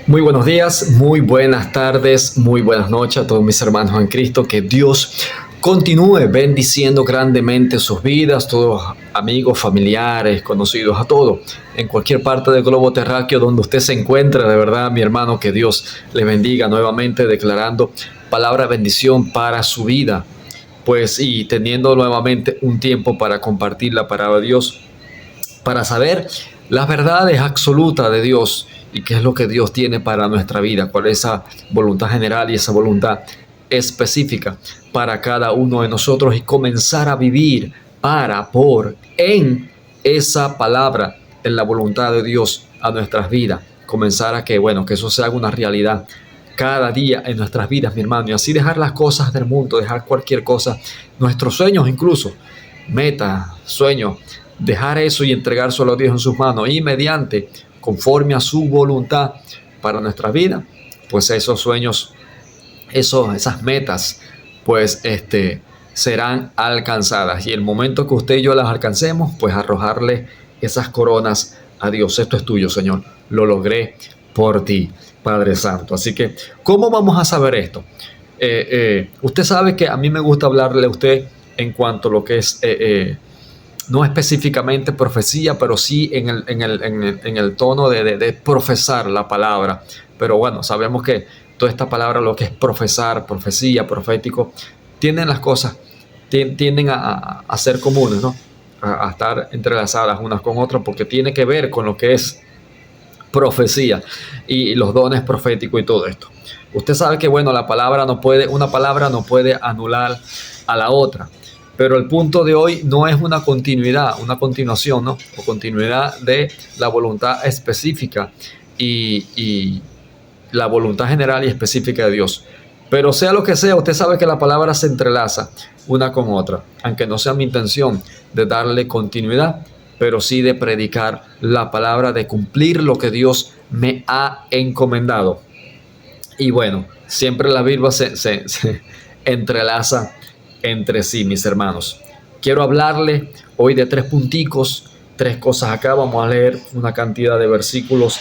Muy buenos días, muy buenas tardes, muy buenas noches a todos mis hermanos en Cristo. Que Dios continúe bendiciendo grandemente sus vidas, todos amigos, familiares, conocidos, a todos, en cualquier parte del globo terráqueo donde usted se encuentre. De verdad, mi hermano, que Dios le bendiga nuevamente, declarando palabra de bendición para su vida. Pues y teniendo nuevamente un tiempo para compartir la palabra de Dios, para saber las verdades absolutas de Dios y qué es lo que Dios tiene para nuestra vida, cuál es esa voluntad general y esa voluntad específica para cada uno de nosotros, y comenzar a vivir en esa palabra, en la voluntad de Dios a nuestras vidas. Comenzar a que eso se haga una realidad cada día en nuestras vidas, mi hermano, y así dejar las cosas del mundo, dejar cualquier cosa, nuestros sueños incluso, metas, sueños, dejar eso y entregárselo a Dios en sus manos, y mediante, conforme a su voluntad para nuestra vida, pues esos sueños, esas metas, pues serán alcanzadas. Y el momento que usted y yo las alcancemos, pues arrojarle esas coronas a Dios. Esto es tuyo, Señor. Lo logré por ti, Padre Santo. Así que, ¿cómo vamos a saber esto? Usted sabe que a mí me gusta hablarle a usted en cuanto a lo que es no específicamente profecía, pero sí en el tono de profesar la palabra. Pero bueno, sabemos que toda esta palabra, lo que es profesar, profecía, profético, tienden las cosas, tienden a ser comunes, ¿no? A estar entrelazadas unas con otras, porque tiene que ver con lo que es profecía y los dones proféticos y todo esto. Usted sabe que, bueno, una palabra no puede anular a la otra. Pero el punto de hoy no es una continuación, ¿no? O continuidad de la voluntad específica y la voluntad general y específica de Dios. Pero sea lo que sea, usted sabe que la palabra se entrelaza una con otra, aunque no sea mi intención de darle continuidad, pero sí de predicar la palabra, de cumplir lo que Dios me ha encomendado. Y bueno, siempre la Biblia se entrelaza entre sí, mis hermanos. Quiero hablarle hoy de tres punticos, tres cosas acá. Vamos a leer una cantidad de versículos,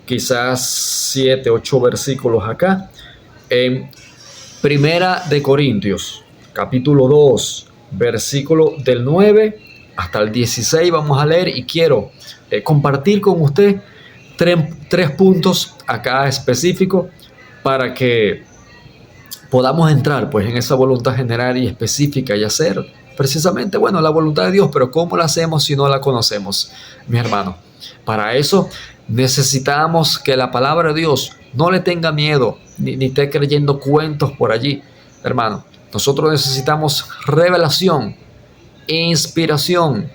quizás 7, 8 versículos acá. En Primera de Corintios, capítulo 2, versículo del 9 hasta el 16 vamos a leer, y quiero compartir con usted tres puntos acá específicos para que podamos entrar pues en esa voluntad general y específica y hacer precisamente, bueno, la voluntad de Dios. Pero ¿cómo la hacemos si no la conocemos, mi hermano? Para eso necesitamos que la palabra de Dios no le tenga miedo, ni esté creyendo cuentos por allí, hermano. Nosotros necesitamos revelación, inspiración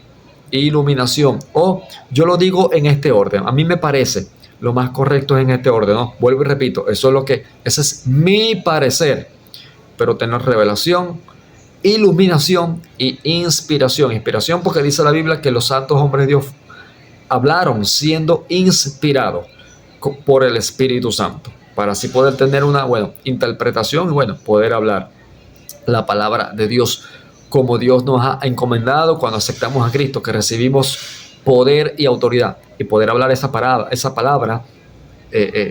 e iluminación. O yo lo digo en este orden. A mí me parece lo más correcto es en este orden, ¿no? Vuelvo y repito, ese es mi parecer. Pero tener revelación, iluminación y inspiración. Inspiración porque dice la Biblia que los santos hombres de Dios hablaron siendo inspirados por el Espíritu Santo, para así poder tener una interpretación y poder hablar la palabra de Dios como Dios nos ha encomendado cuando aceptamos a Cristo, que recibimos poder y autoridad, y poder hablar esa palabra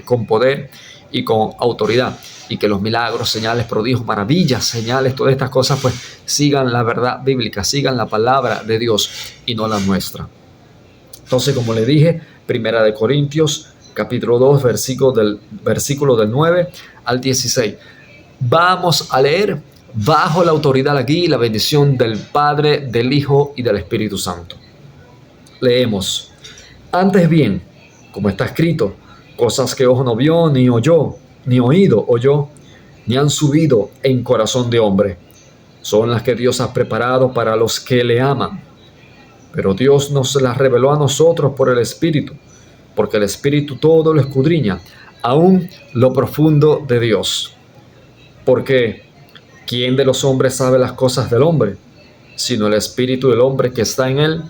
con poder y con autoridad, y que los milagros, señales, prodigios, maravillas, señales, todas estas cosas pues sigan la verdad bíblica, sigan la palabra de Dios y no la nuestra. Entonces, como le dije, Primera de Corintios, capítulo 2, versículo del 9 al 16. Vamos a leer bajo la autoridad aquí y la bendición del Padre, del Hijo y del Espíritu Santo. Leemos: antes bien, como está escrito, cosas que ojo no vio, ni oyó, ni oído oyó, ni han subido en corazón de hombre, son las que Dios ha preparado para los que le aman. Pero Dios nos las reveló a nosotros por el Espíritu, porque el Espíritu todo lo escudriña, aún lo profundo de Dios. Porque ¿quién de los hombres sabe las cosas del hombre, sino el Espíritu del hombre que está en él?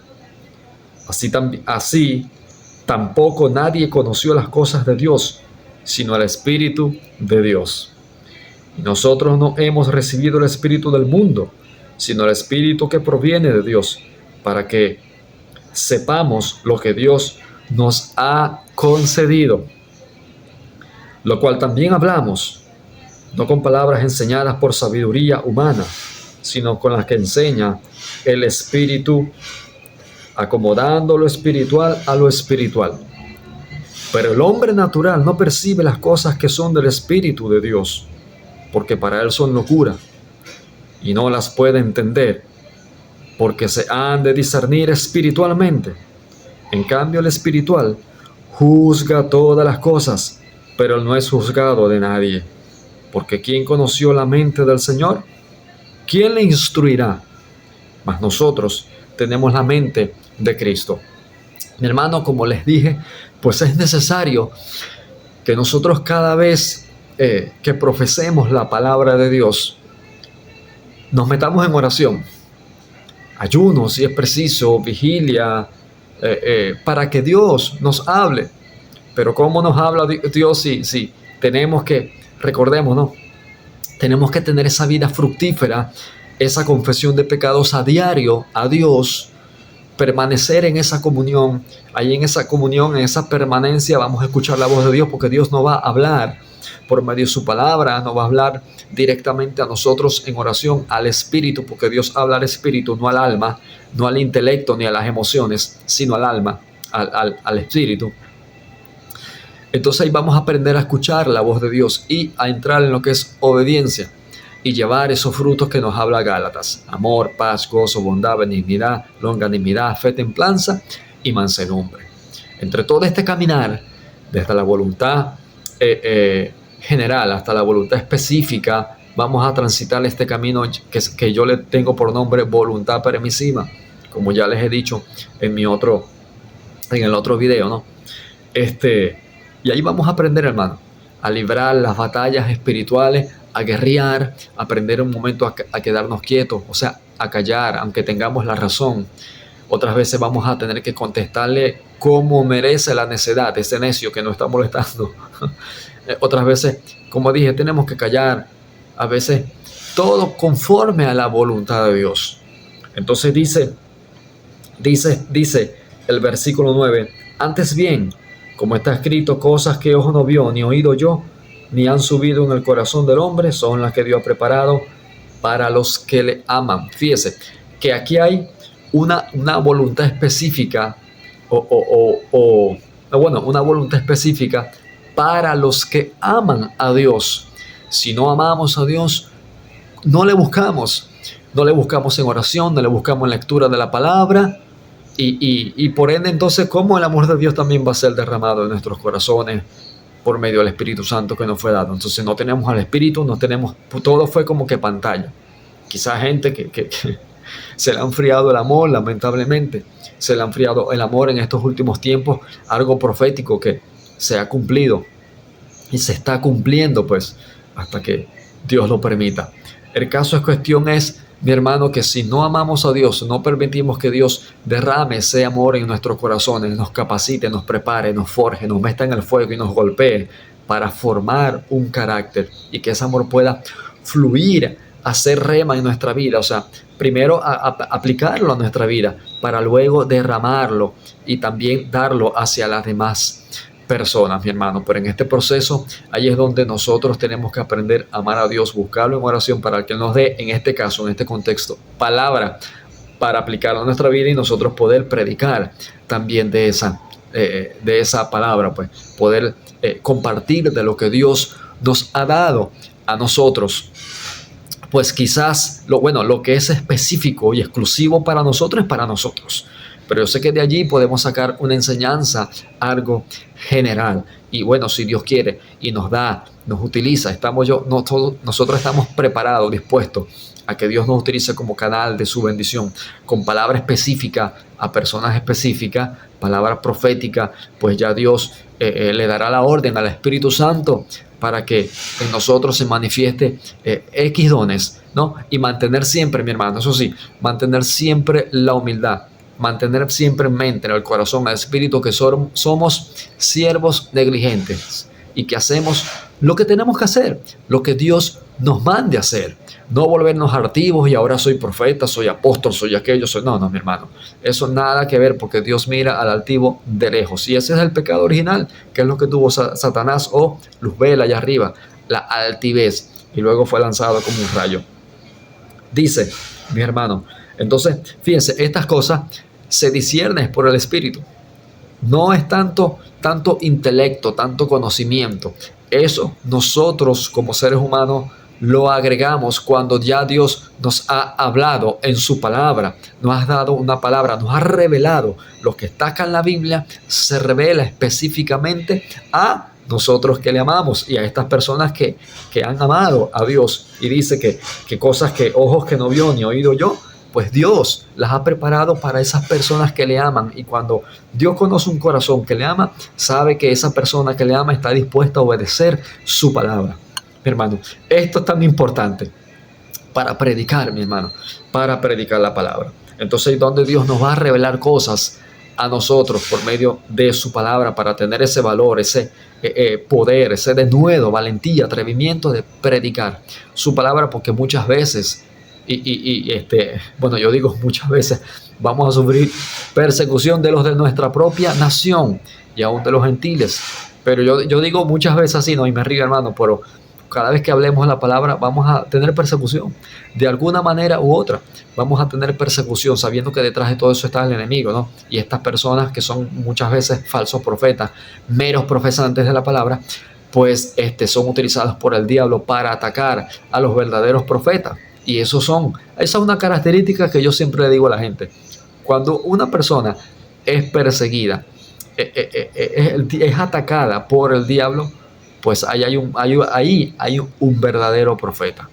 Así tampoco nadie conoció las cosas de Dios, sino el Espíritu de Dios. Y nosotros no hemos recibido el Espíritu del mundo, sino el Espíritu que proviene de Dios, para que sepamos lo que Dios nos ha concedido, lo cual también hablamos, no con palabras enseñadas por sabiduría humana, sino con las que enseña el Espíritu, acomodando lo espiritual a lo espiritual. Pero el hombre natural no percibe las cosas que son del Espíritu de Dios, porque para él son locura, y no las puede entender, porque se han de discernir espiritualmente. En cambio, el espiritual juzga todas las cosas, pero no es juzgado de nadie. Porque ¿quién conoció la mente del Señor? ¿Quién le instruirá? Mas nosotros tenemos la mente de Cristo. Mi hermano, como les dije, pues es necesario que nosotros cada vez que profesemos la palabra de Dios, nos metamos en oración, ayuno si es preciso, vigilia, para que Dios nos hable. Pero ¿cómo nos habla Dios si tenemos que, recordemos, ¿no? Tenemos que tener esa vida fructífera, esa confesión de pecados a diario a Dios, permanecer en esa comunión. Ahí en esa comunión, en esa permanencia, vamos a escuchar la voz de Dios, porque Dios no va a hablar por medio de su palabra, no va a hablar directamente a nosotros en oración, al Espíritu, porque Dios habla al Espíritu, no al alma, no al intelecto ni a las emociones, sino al alma, al Espíritu. Entonces ahí vamos a aprender a escuchar la voz de Dios y a entrar en lo que es obediencia y llevar esos frutos que nos habla Gálatas: amor, paz, gozo, bondad, benignidad, longanimidad, fe, templanza y mansedumbre. Entre todo este caminar, desde la voluntad general hasta la voluntad específica, vamos a transitar este camino que yo le tengo por nombre voluntad permisiva, como ya les he dicho en el otro video, ¿no? Y ahí vamos a aprender, hermano, a librar las batallas espirituales, a guerrear, a aprender un momento a quedarnos quietos, o sea, a callar, aunque tengamos la razón. Otras veces vamos a tener que contestarle como merece la necedad, ese necio que nos está molestando. Otras veces, como dije, tenemos que callar. A veces, todo conforme a la voluntad de Dios. Entonces dice el versículo 9, antes bien, como está escrito, cosas que ojo no vio, ni oído yo, ni han subido en el corazón del hombre, son las que Dios ha preparado para los que le aman. Fíjese que aquí hay una voluntad específica, una voluntad específica para los que aman a Dios. Si no amamos a Dios, no le buscamos en oración, no le buscamos en lectura de la palabra, y por ende, entonces, ¿cómo el amor de Dios también va a ser derramado en nuestros corazones por medio del Espíritu Santo que nos fue dado? Entonces no tenemos al Espíritu, todo fue como que pantalla. Quizás gente que se le ha enfriado el amor, lamentablemente, se le ha enfriado el amor en estos últimos tiempos, algo profético que se ha cumplido y se está cumpliendo, pues, hasta que Dios lo permita. El caso es, mi hermano, que si no amamos a Dios, no permitimos que Dios derrame ese amor en nuestros corazones, nos capacite, nos prepare, nos forje, nos meta en el fuego y nos golpee para formar un carácter y que ese amor pueda fluir, hacer rema en nuestra vida. O sea, primero aplicarlo a nuestra vida para luego derramarlo y también darlo hacia las demás personas, mi hermano. Pero en este proceso, ahí es donde nosotros tenemos que aprender a amar a Dios, buscarlo en oración para que Él nos dé, en este caso, en este contexto, palabra para aplicarlo a nuestra vida y nosotros poder predicar también de esa palabra, pues poder compartir de lo que Dios nos ha dado a nosotros. Pues quizás lo que es específico y exclusivo para nosotros es para nosotros. Pero yo sé que de allí podemos sacar una enseñanza, algo general. Y bueno, si Dios quiere y nos da, nos utiliza, nosotros estamos preparados, dispuestos a que Dios nos utilice como canal de su bendición, con palabra específica a personas específicas, palabra profética, pues ya Dios le dará la orden al Espíritu Santo para que en nosotros se manifieste X dones, ¿no? Y mantener siempre, mi hermano, eso sí, mantener siempre la humildad, mantener siempre en mente, en el corazón, el espíritu, que somos siervos negligentes y que hacemos lo que tenemos que hacer, lo que Dios nos mande a hacer. No volvernos altivos y ahora soy profeta, soy apóstol, soy aquello, soy... No, no, mi hermano. Eso nada que ver porque Dios mira al altivo de lejos. Y ese es el pecado original, que es lo que tuvo Satanás o Luzbel allá arriba, la altivez. Y luego fue lanzado como un rayo. Dice, mi hermano, entonces, fíjense, estas cosas se disciernen por el Espíritu. No es tanto intelecto, tanto conocimiento. Eso nosotros como seres humanos lo agregamos cuando ya Dios nos ha hablado en su palabra, nos ha dado una palabra, nos ha revelado. Lo que está acá en la Biblia se revela específicamente a nosotros que le amamos y a estas personas que han amado a Dios. Y dice que cosas que ojos que no vio ni oído yo, pues Dios las ha preparado para esas personas que le aman. Y cuando Dios conoce un corazón que le ama, sabe que esa persona que le ama está dispuesta a obedecer su palabra. Mi hermano, esto es tan importante para predicar, mi hermano, para predicar la palabra. Entonces, donde Dios nos va a revelar cosas a nosotros por medio de su palabra para tener ese valor, ese poder, ese denuedo, valentía, atrevimiento de predicar su palabra, porque muchas veces, bueno, yo digo muchas veces, vamos a sufrir persecución de los de nuestra propia nación y aún de los gentiles. Pero yo digo muchas veces así, no, y me río, hermano, pero cada vez que hablemos la palabra vamos a tener persecución. De alguna manera u otra vamos a tener persecución, sabiendo que detrás de todo eso está el enemigo, ¿no? Y estas personas que son muchas veces falsos profetas, meros profesantes de la palabra, pues son utilizados por el diablo para atacar a los verdaderos profetas. Y esa es una característica que yo siempre le digo a la gente. Cuando una persona es perseguida, es atacada por el diablo, pues ahí hay un verdadero profeta.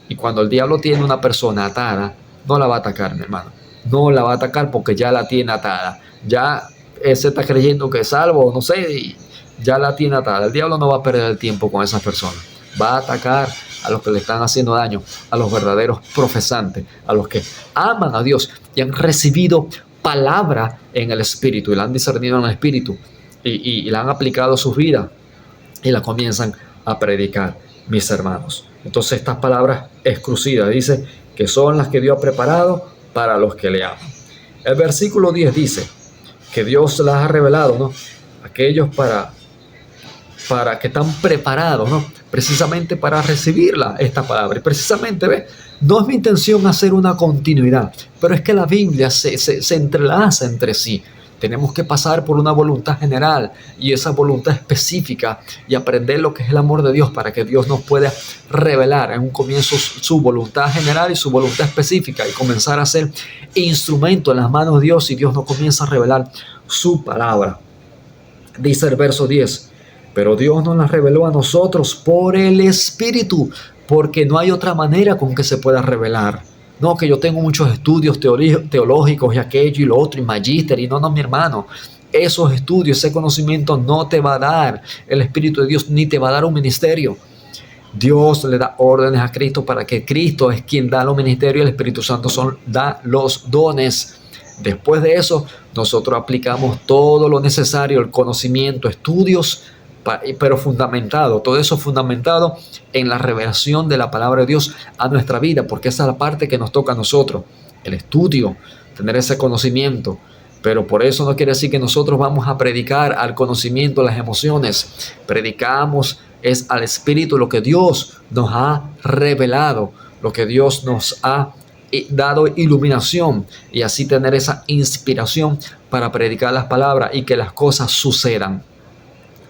Y cuando el diablo tiene una persona atada, no la va a atacar, mi hermano. No la va a atacar porque ya la tiene atada. Ya se está creyendo que es salvo, no sé, y ya la tiene atada. El diablo no va a perder el tiempo con esas personas. Va a atacar a los que le están haciendo daño, a los verdaderos profesantes, a los que aman a Dios y han recibido palabra en el Espíritu y la han discernido en el Espíritu y la han aplicado a sus vidas y la comienzan a predicar, mis hermanos. Entonces estas palabras exclusivas dice que son las que Dios ha preparado para los que le aman. El versículo 10 dice que Dios las ha revelado, ¿no? Aquellos para que están preparados, ¿no? Precisamente para recibirla, esta palabra. Y precisamente, ¿ves? No es mi intención hacer una continuidad, pero es que la Biblia se entrelaza entre sí. Tenemos que pasar por una voluntad general y esa voluntad específica y aprender lo que es el amor de Dios para que Dios nos pueda revelar en un comienzo su voluntad general y su voluntad específica y comenzar a ser instrumento en las manos de Dios y Dios nos comienza a revelar su palabra. Dice el verso 10, pero Dios nos la reveló a nosotros por el Espíritu, porque no hay otra manera con que se pueda revelar. No, que yo tengo muchos estudios teológicos y aquello y lo otro y magíster y no, mi hermano. Esos estudios, ese conocimiento no te va a dar el Espíritu de Dios ni te va a dar un ministerio. Dios le da órdenes a Cristo para que Cristo es quien da los ministerios y el Espíritu Santo da los dones. Después de eso, nosotros aplicamos todo lo necesario, el conocimiento, estudios, pero fundamentado, todo eso fundamentado en la revelación de la palabra de Dios a nuestra vida, porque esa es la parte que nos toca a nosotros, el estudio, tener ese conocimiento. Pero por eso no quiere decir que nosotros vamos a predicar al conocimiento, las emociones. Predicamos es al Espíritu lo que Dios nos ha revelado, lo que Dios nos ha dado iluminación y así tener esa inspiración para predicar las palabras y que las cosas sucedan.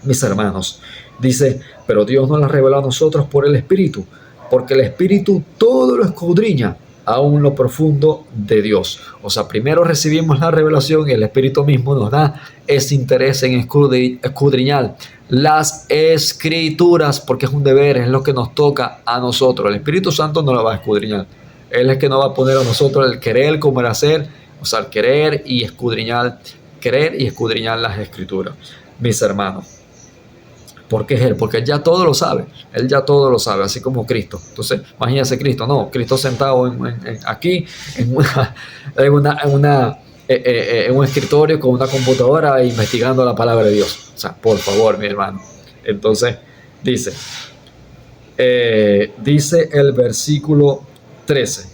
Mis hermanos, dice, pero Dios nos la reveló a nosotros por el Espíritu, porque el Espíritu todo lo escudriña, aún lo profundo de Dios. O sea, primero recibimos la revelación y el Espíritu mismo nos da ese interés en escudriñar las Escrituras, porque es un deber, es lo que nos toca a nosotros. El Espíritu Santo no lo va a escudriñar. Él es que nos va a poner a nosotros el querer como el hacer, o sea, el querer y escudriñar las Escrituras. Mis hermanos, ¿por qué es Él? Porque Él ya todo lo sabe. Él ya todo lo sabe, así como Cristo. Entonces, imagínense Cristo. No, Cristo sentado aquí en un escritorio con una computadora investigando la palabra de Dios. O sea, por favor, mi hermano. Entonces, dice el versículo 13.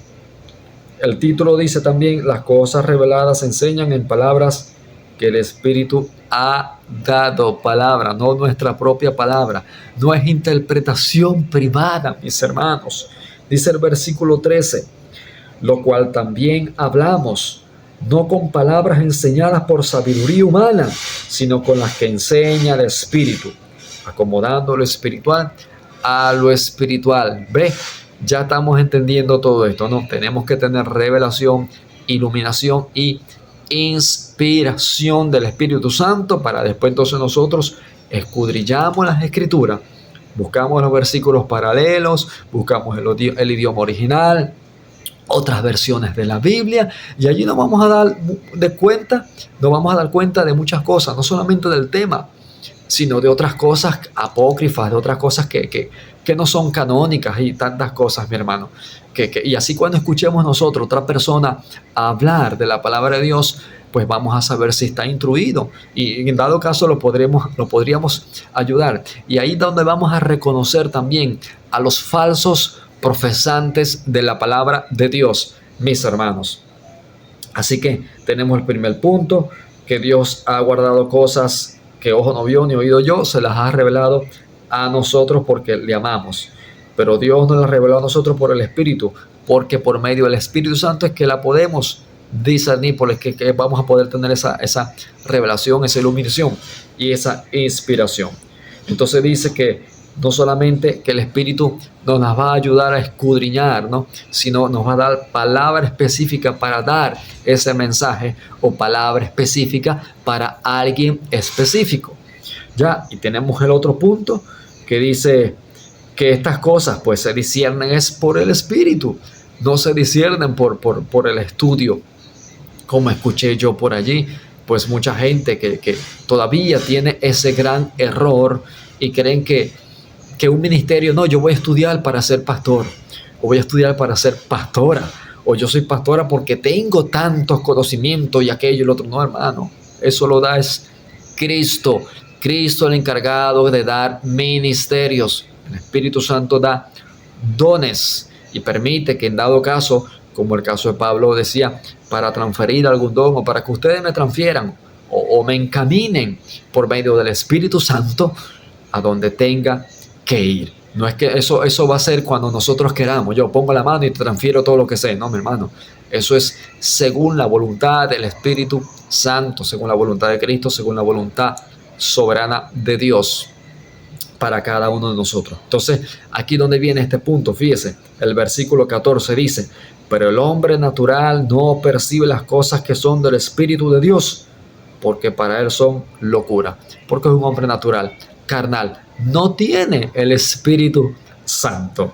El título dice también: las cosas reveladas se enseñan en palabras que el Espíritu ha dado. Palabra, no nuestra propia palabra. No es interpretación privada, mis hermanos. Dice el versículo 13: lo cual también hablamos, no con palabras enseñadas por sabiduría humana, sino con las que enseña el Espíritu, acomodando lo espiritual a lo espiritual. ¿Ve? Ya estamos entendiendo todo esto, ¿no? Tenemos que tener revelación, iluminación y inspiración del Espíritu Santo para después entonces nosotros escudriñamos las Escrituras, buscamos los versículos paralelos, buscamos el idioma original, otras versiones de la Biblia, y allí nos vamos a dar cuenta de muchas cosas, no solamente del tema, sino de otras cosas apócrifas, de otras cosas que no son canónicas y tantas cosas, mi hermano. Y así cuando escuchemos nosotros otra persona hablar de la palabra de Dios, pues vamos a saber si está instruido y en dado caso lo podríamos ayudar. Y ahí es donde vamos a reconocer también a los falsos profesantes de la palabra de Dios, mis hermanos. Así que tenemos el primer punto, que Dios ha guardado cosas que ojo no vio ni oído yo, se las ha revelado a nosotros porque le amamos. Pero Dios nos las reveló a nosotros por el Espíritu, porque por medio del Espíritu Santo es que la podemos discernir, por el que vamos a poder tener esa revelación, esa iluminación y esa inspiración. Entonces dice que no solamente que el Espíritu nos las va a ayudar a escudriñar, ¿no?, sino nos va a dar palabra específica para dar ese mensaje o palabra específica para alguien específico. Ya, y tenemos el otro punto que dice que estas cosas pues se disciernen es por el Espíritu, no se disciernen por el estudio, como escuché yo por allí, pues mucha gente que todavía tiene ese gran error y creen que un ministerio, no, yo voy a estudiar para ser pastor, o voy a estudiar para ser pastora, o yo soy pastora porque tengo tantos conocimientos y aquello y lo otro. No, hermano, eso lo da es Cristo. Cristo el encargado de dar ministerios. El Espíritu Santo da dones y permite que en dado caso, como el caso de Pablo decía, para transferir algún don o para que ustedes me transfieran o me encaminen por medio del Espíritu Santo a donde tenga que ir. No es que eso va a ser cuando nosotros queramos. Yo pongo la mano y te transfiero todo lo que sé. No, mi hermano. Eso es según la voluntad del Espíritu Santo, según la voluntad de Cristo, según la voluntad soberana de Dios para cada uno de nosotros. Entonces, aquí donde viene este punto, fíjese, el versículo 14 dice: pero el hombre natural no percibe las cosas que son del Espíritu de Dios, porque para él son locura. Porque es un hombre natural, carnal, no tiene el Espíritu Santo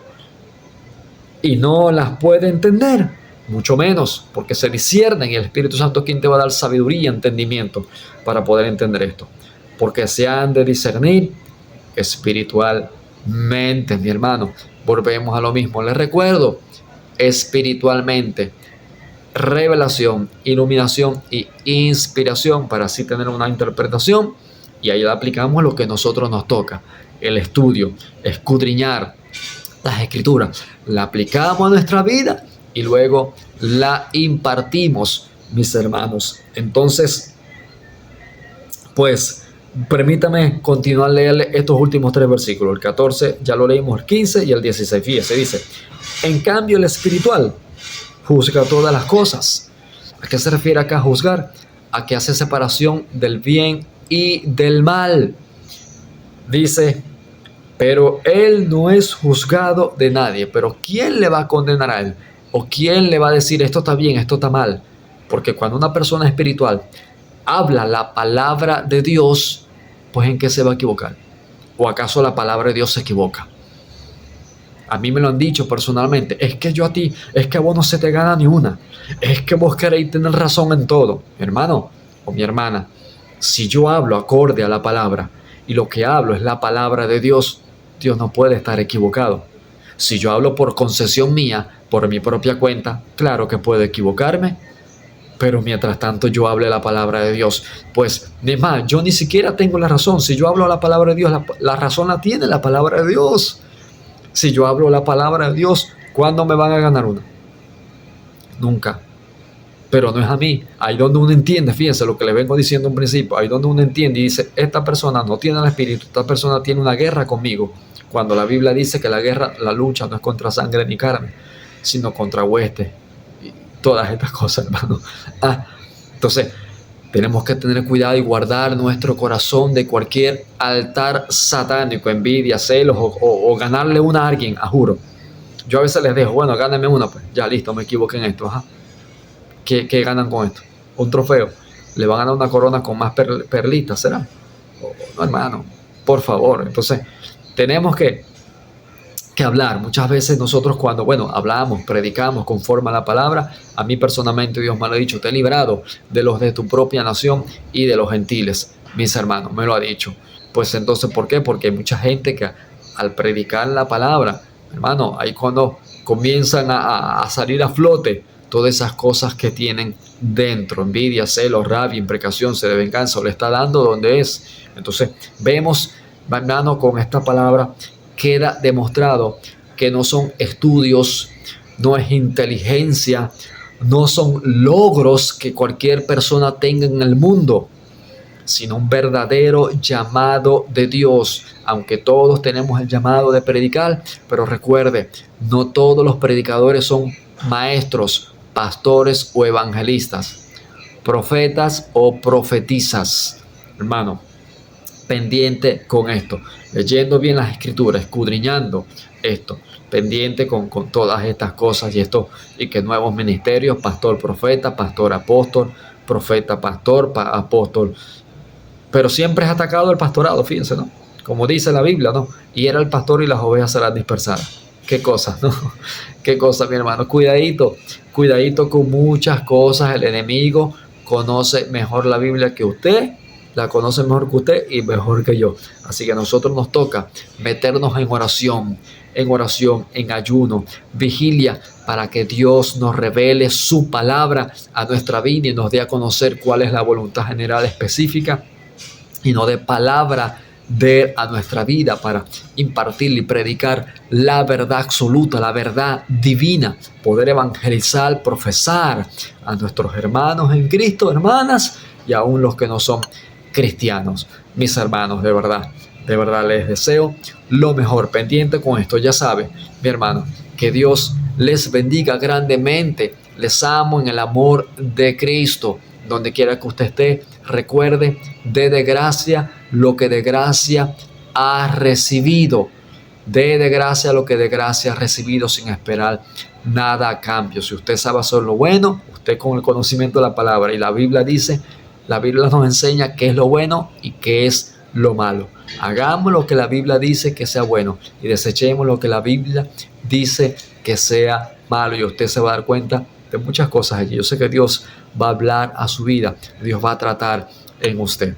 y no las puede entender, mucho menos porque se disciernen, y el Espíritu Santo es quien te va a dar sabiduría y entendimiento para poder entender esto, porque se han de discernir espiritualmente, mi hermano. Volvemos a lo mismo, les recuerdo, espiritualmente, revelación, iluminación y inspiración, para así tener una interpretación, y ahí le aplicamos lo que a nosotros nos toca, el estudio, escudriñar las Escrituras, la aplicamos a nuestra vida y luego la impartimos, mis hermanos. Entonces, pues permítame continuar a leerle estos últimos 3 versículos. El 14 ya lo leímos, el 15 y el 16. Fíjese, dice: en cambio el espiritual juzga todas las cosas. ¿A qué se refiere acá juzgar? A que hace separación del bien y del mal. Dice: pero él no es juzgado de nadie. Pero ¿quién le va a condenar a él? ¿O quién le va a decir esto está bien, esto está mal? Porque cuando una persona espiritual habla la palabra de Dios, pues ¿en qué se va a equivocar? ¿O acaso la palabra de Dios se equivoca? A mí me lo han dicho personalmente: es que es que a vos no se te gana ni una, es que vos queréis tener razón en todo. Mi hermano o mi hermana, si yo hablo acorde a la palabra y lo que hablo es la palabra de Dios, Dios no puede estar equivocado. Si yo hablo por concesión mía, por mi propia cuenta, claro que puedo equivocarme, pero mientras tanto yo hable la palabra de Dios, pues de más, yo ni siquiera tengo la razón. Si yo hablo la palabra de Dios, la razón la tiene la palabra de Dios. Si yo hablo la palabra de Dios, ¿Cuándo me van a ganar una? Nunca. Pero no es a mí. Ahí donde uno entiende, fíjense lo que le vengo diciendo en principio, ahí donde uno entiende y dice, esta persona no tiene el espíritu, esta persona tiene una guerra conmigo. Cuando la Biblia dice que la guerra, la lucha no es contra sangre ni carne, sino contra huestes y todas estas cosas, hermano. Entonces, tenemos que tener cuidado y guardar nuestro corazón de cualquier altar satánico, envidia, celos o ganarle una a alguien, juro. Yo a veces les dejo, bueno, gánenme una, pues ya listo, me equivoqué en esto. ¿Qué ganan con esto? Un trofeo. Le van a dar una corona con más perlitas, ¿será? No, hermano, por favor. Entonces, tenemos que hablar. Muchas veces nosotros cuando, hablamos, predicamos conforme a la palabra, a mí personalmente Dios me lo ha dicho, te he librado de los de tu propia nación y de los gentiles, mis hermanos, me lo ha dicho. Pues entonces, ¿por qué? Porque hay mucha gente que al predicar la palabra, hermano, ahí cuando comienzan a salir a flote todas esas cosas que tienen dentro, envidia, celos, rabia, imprecación, sed de venganza, o le está dando donde es. Entonces, vemos, hermano, con esta palabra queda demostrado que no son estudios, no es inteligencia, no son logros que cualquier persona tenga en el mundo, sino un verdadero llamado de Dios. Aunque todos tenemos el llamado de predicar, pero recuerde, no todos los predicadores son maestros, pastores o evangelistas, profetas o profetizas. Hermano, pendiente con esto, leyendo bien las escrituras, escudriñando esto, pendiente con todas estas cosas y que nuevos ministerios, pastor, profeta, pastor, apóstol, profeta, pastor, apóstol, pero siempre es atacado el pastorado, fíjense, ¿no? Como dice la Biblia, ¿no? Y era el pastor y las ovejas serán dispersadas. Qué cosas, ¿no? Qué cosas, mi hermano. Cuidadito con muchas cosas. El enemigo conoce mejor la Biblia que usted, la conoce mejor que usted y mejor que yo. Así que a nosotros nos toca meternos en oración, en ayuno, vigilia, para que Dios nos revele su palabra a nuestra vida y nos dé a conocer cuál es la voluntad general específica y nos dé palabra a nuestra vida para impartir y predicar la verdad absoluta, la verdad divina, poder evangelizar, profesar a nuestros hermanos en Cristo, hermanas, y aún los que no son cristianos. Mis hermanos, de verdad les deseo lo mejor. Pendiente con esto, ya sabe, mi hermano, que Dios les bendiga grandemente. Les amo en el amor de Cristo. Donde quiera que usted esté, recuerde, dé de gracia lo que de gracia ha recibido. Dé de gracia lo que de gracia ha recibido sin esperar nada a cambio. Si usted sabe hacer lo bueno, usted con el conocimiento de la palabra, y la Biblia dice, la Biblia nos enseña qué es lo bueno y qué es lo malo. Hagamos lo que la Biblia dice que sea bueno y desechemos lo que la Biblia dice que sea malo, y usted se va a dar cuenta de muchas cosas allí. Yo sé que Dios va a hablar a su vida, Dios va a tratar en usted.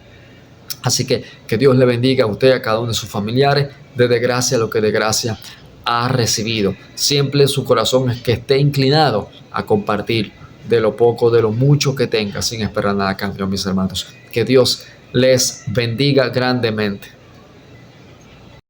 Así que Dios le bendiga a usted y a cada uno de sus familiares, dé de gracia lo que de gracia ha recibido. Siempre su corazón es que esté inclinado a compartir de lo poco, de lo mucho que tenga, sin esperar nada a cambio, mis hermanos. Que Dios les bendiga grandemente.